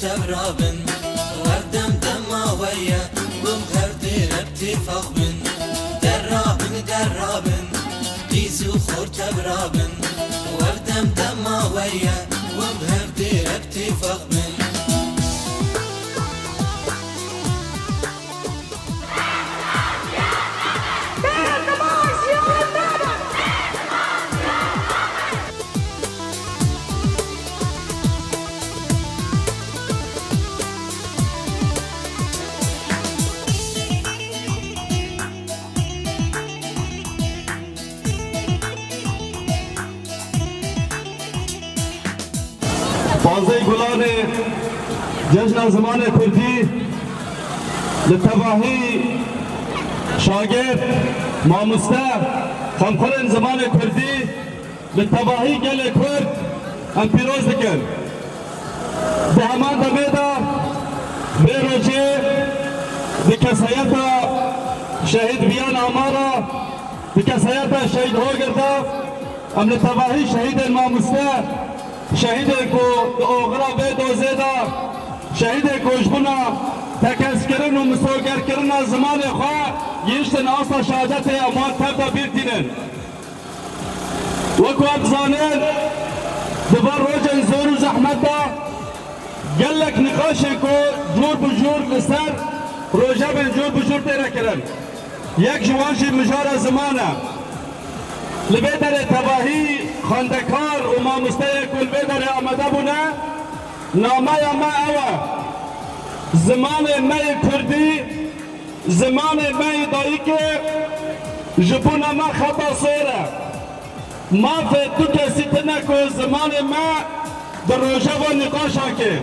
تبرابن وردم دما ويا ومغردي ربتي فغبن درابن ديزو خور تبرابن وردم دما ويا ومغردي ربتي فغبن فازي گلان جشن زمان کردی لتباهی شاگرد ماموسته خمخورن زمان کردی لتباهی گل کرد هم پیروز دکن به همان دمیده به روچه به کسایت شهید بیان آمارا به کسایت شهید ها گرده هم لتباهی شهید ماموسته شهید کو اوغرا به دوزیدا شهید کوشبونا تکس کردن و مسوگر کردن زمان خواه یشتن آسا شهادت امان تبدا بیرتینن وکو ابزانن دبار روجن زور و زحمت دا گلک نقاشه کو جور بجور لسر روژه بن جور بجور تیره کرن یک جوانشی مجار زمانه لبیدر تباهی خاندکار و ماموسته کل بیدر آمده بونه نامه ما اوه زمان می کردی زمان می دایی که جبونه ما خطا سوره ما فی تو کسی تنه که زمان ما در روژه و نقاشا که